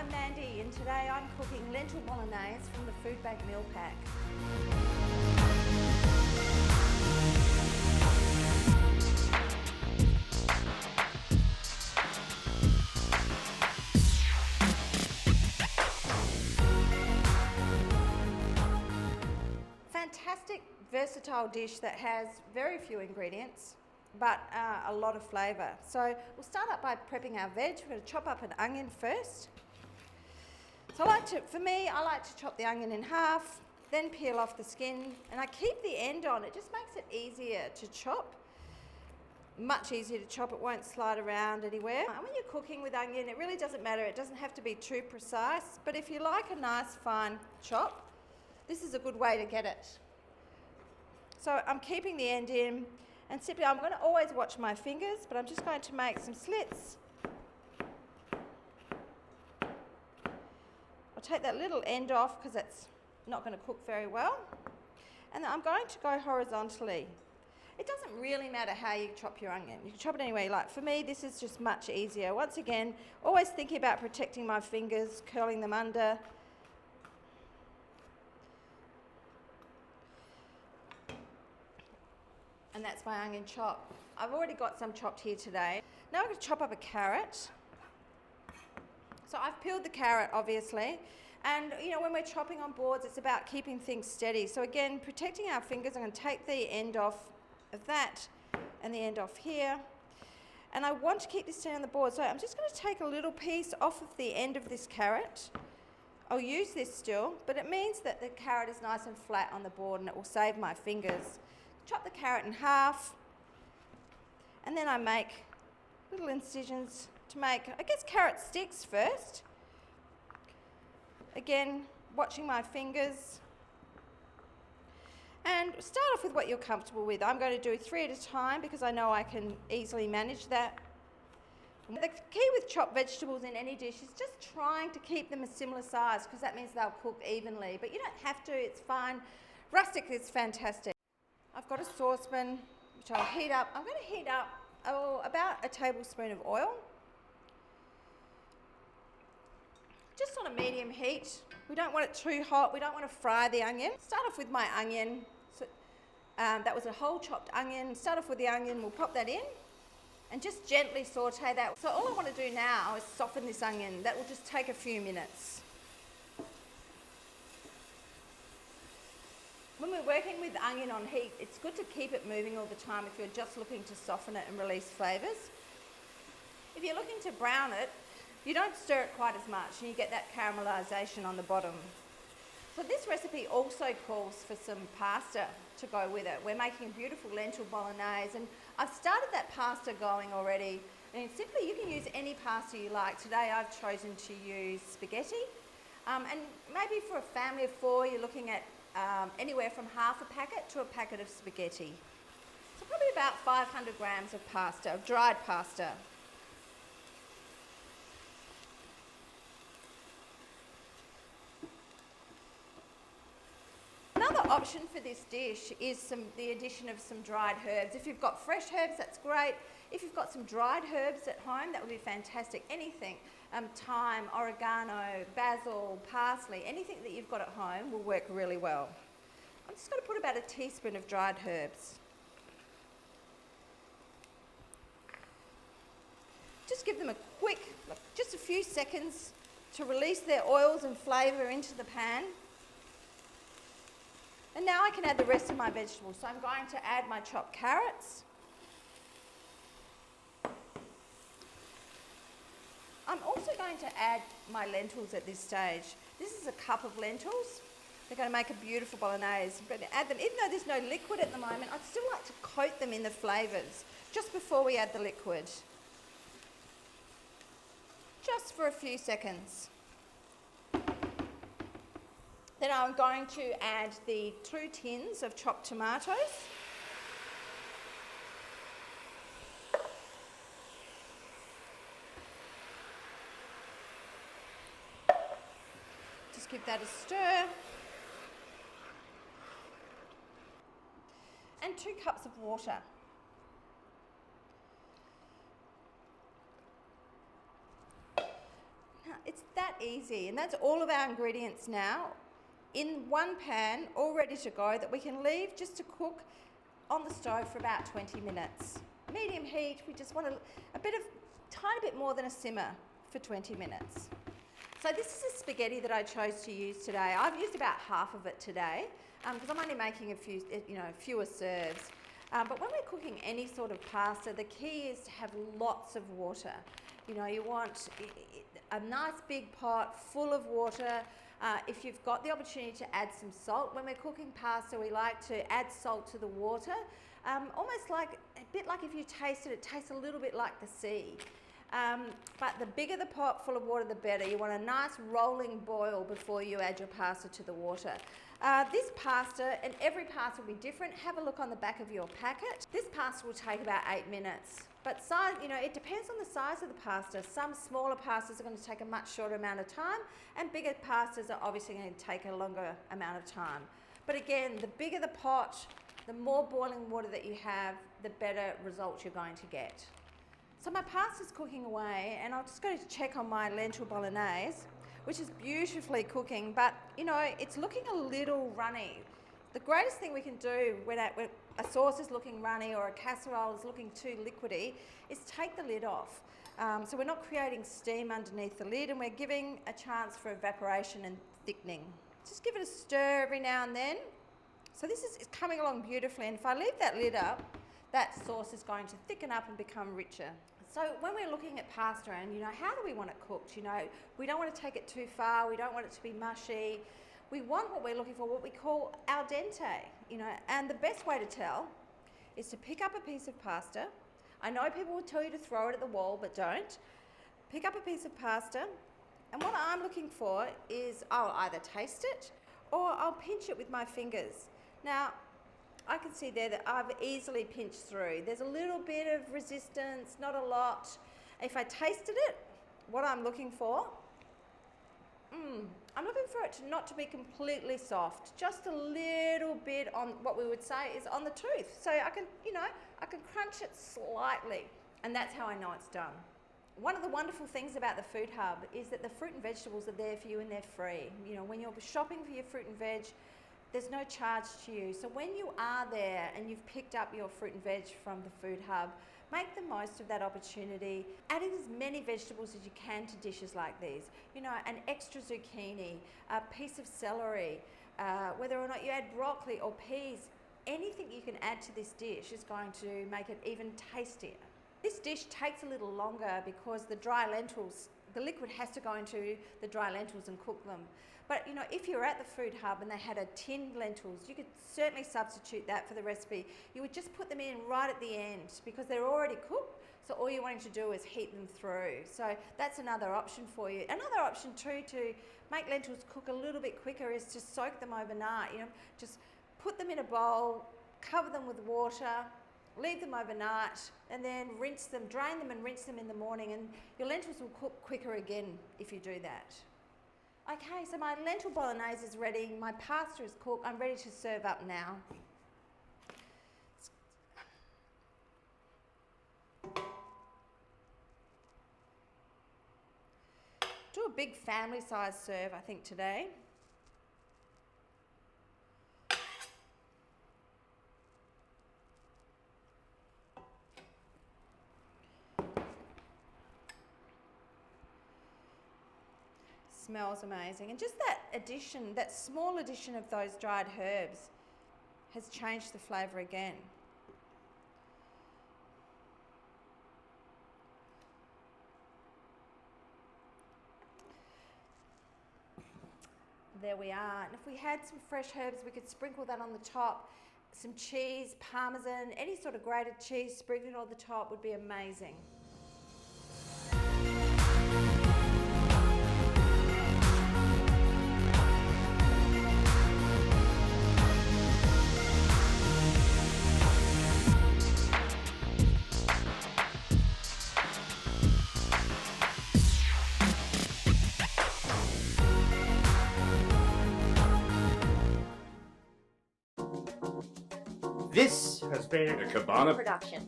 I'm Mandy and today I'm cooking lentil bolognese from the Foodbank meal pack. Fantastic, versatile dish that has very few ingredients but a lot of flavour. So we'll start up by prepping our veg. We're going to chop up an onion first. So I like to chop the onion in half, then peel off the skin, and I keep the end on. It just makes it easier to chop. Much easier to chop, it won't slide around anywhere. And when you're cooking with onion, it really doesn't matter. It doesn't have to be too precise, but if you like a nice fine chop, this is a good way to get it. So I'm keeping the end in, and simply I'm going to always watch my fingers, but I'm just going to make some slits. I'll take that little end off because it's not going to cook very well. And then I'm going to go horizontally. It doesn't really matter how you chop your onion. You can chop it any way you like. For me, this is just much easier. Once again, always thinking about protecting my fingers, curling them under. And that's my onion chop. I've already got some chopped here today. Now I'm going to chop up a carrot. So I've peeled the carrot, obviously. And, you know, when we're chopping on boards, it's about keeping things steady. So again, protecting our fingers, I'm going to take the end off of that and the end off here. And I want to keep this steady on the board. So I'm just going to take a little piece off of the end of this carrot. I'll use this still, but it means that the carrot is nice and flat on the board and it will save my fingers. Chop the carrot in half, and then I make little incisions to make, I guess, carrot sticks first. Again, watching my fingers. And start off with what you're comfortable with. I'm going to do 3 at a time because I know I can easily manage that. The key with chopped vegetables in any dish is just trying to keep them a similar size because that means they'll cook evenly. But you don't have to, it's fine. Rustic is fantastic. I've got a saucepan which I'll heat up. I'm going to heat up about a tablespoon of oil. Just on a medium heat. We don't want it too hot. We don't want to fry the onion. Start off with my onion. So, that was a whole chopped onion. Start off with the onion. We'll pop that in and just gently saute that. So all I want to do now is soften this onion. That will just take a few minutes. When we're working with onion on heat, it's good to keep it moving all the time if you're just looking to soften it and release flavours. If you're looking to brown it, you don't stir it quite as much and you get that caramelisation on the bottom. So this recipe also calls for some pasta to go with it. We're making a beautiful lentil bolognese and I've started that pasta going already. And simply you can use any pasta you like. Today I've chosen to use spaghetti. And maybe for a family of 4 you're looking at anywhere from half a packet to a packet of spaghetti. So probably about 500 grams of pasta, of dried pasta. Another option for this dish is the addition of some dried herbs. If you've got fresh herbs, that's great. If you've got some dried herbs at home, that would be fantastic. Anything, thyme, oregano, basil, parsley, anything that you've got at home will work really well. I'm just going to put about a teaspoon of dried herbs. Just give them a quick, just a few seconds to release their oils and flavour into the pan. And now I can add the rest of my vegetables. So I'm going to add my chopped carrots. I'm also going to add my lentils at this stage. This is a cup of lentils. They're going to make a beautiful bolognese. I'm going to add them, even though there's no liquid at the moment, I'd still like to coat them in the flavours just before we add the liquid. Just for a few seconds. Then I'm going to add the 2 tins of chopped tomatoes. Just give that a stir. And 2 cups of water. Now, It's that easy, and that's all of our ingredients now in one pan, all ready to go, that we can leave just to cook on the stove for about 20 minutes. Medium heat, we just want a tiny bit more than a simmer for 20 minutes. So this is a spaghetti that I chose to use today. I've used about half of it today because I'm only making fewer serves. But when we're cooking any sort of pasta, the key is to have lots of water. You want a nice big pot full of water. If you've got the opportunity to add some salt, when we're cooking pasta, we like to add salt to the water. Almost like, a bit like if you taste it, it tastes a little bit like the sea. But the bigger the pot full of water, the better. You want a nice rolling boil before you add your pasta to the water. This pasta, and every pasta will be different. Have a look on the back of your packet. This pasta will take about 8 minutes. But size, it depends on the size of the pasta. Some smaller pastas are going to take a much shorter amount of time, and bigger pastas are obviously going to take a longer amount of time. But again, the bigger the pot, the more boiling water that you have, the better results you're going to get. So my pasta's cooking away, and I'll just go to check on my lentil bolognese, which is beautifully cooking, but it's looking a little runny. The greatest thing we can do when a sauce is looking runny or a casserole is looking too liquidy is take the lid off. So we're not creating steam underneath the lid, and we're giving a chance for evaporation and thickening. Just give it a stir every now and then. So this is coming along beautifully, and if I leave that lid up, that sauce is going to thicken up and become richer. So when we're looking at pasta and, how do we want it cooked? We don't want to take it too far. We don't want it to be mushy. We want what we're looking for, what we call al dente, and the best way to tell is to pick up a piece of pasta. I know people will tell you to throw it at the wall, but don't. Pick up a piece of pasta, and what I'm looking for is I'll either taste it or I'll pinch it with my fingers. Now, I can see there that I've easily pinched through. There's a little bit of resistance, not a lot. If I tasted it, what I'm looking for, I'm looking for it not to be completely soft, just a little bit on what we would say is on the tooth. So I can crunch it slightly, and that's how I know it's done. One of the wonderful things about the Food Hub is that the fruit and vegetables are there for you, and they're free. When you're shopping for your fruit and veg, there's no charge to you. So when you are there and you've picked up your fruit and veg from the Food Hub, make the most of that opportunity. Add in as many vegetables as you can to dishes like these. An extra zucchini, a piece of celery, whether or not you add broccoli or peas, anything you can add to this dish is going to make it even tastier. This dish takes a little longer because the dry lentils, the liquid has to go into the dry lentils and cook them. But if you're at the Food Hub and they had a tinned lentils, you could certainly substitute that for the recipe. You would just put them in right at the end because they're already cooked. So all you're wanting to do is heat them through. So that's another option for you. Another option too to make lentils cook a little bit quicker is to soak them overnight. Just put them in a bowl, cover them with water, leave them overnight, and then rinse them, drain them and rinse them in the morning, and your lentils will cook quicker again if you do that. Okay, so my lentil bolognese is ready, my pasta is cooked, I'm ready to serve up now. Do a big family size serve, I think, today. Smells amazing, and just that addition, that small addition of those dried herbs has changed the flavour again. There we are, and if we had some fresh herbs, we could sprinkle that on the top. Some cheese, parmesan, any sort of grated cheese sprinkled on the top would be amazing. This has been a Cabana production.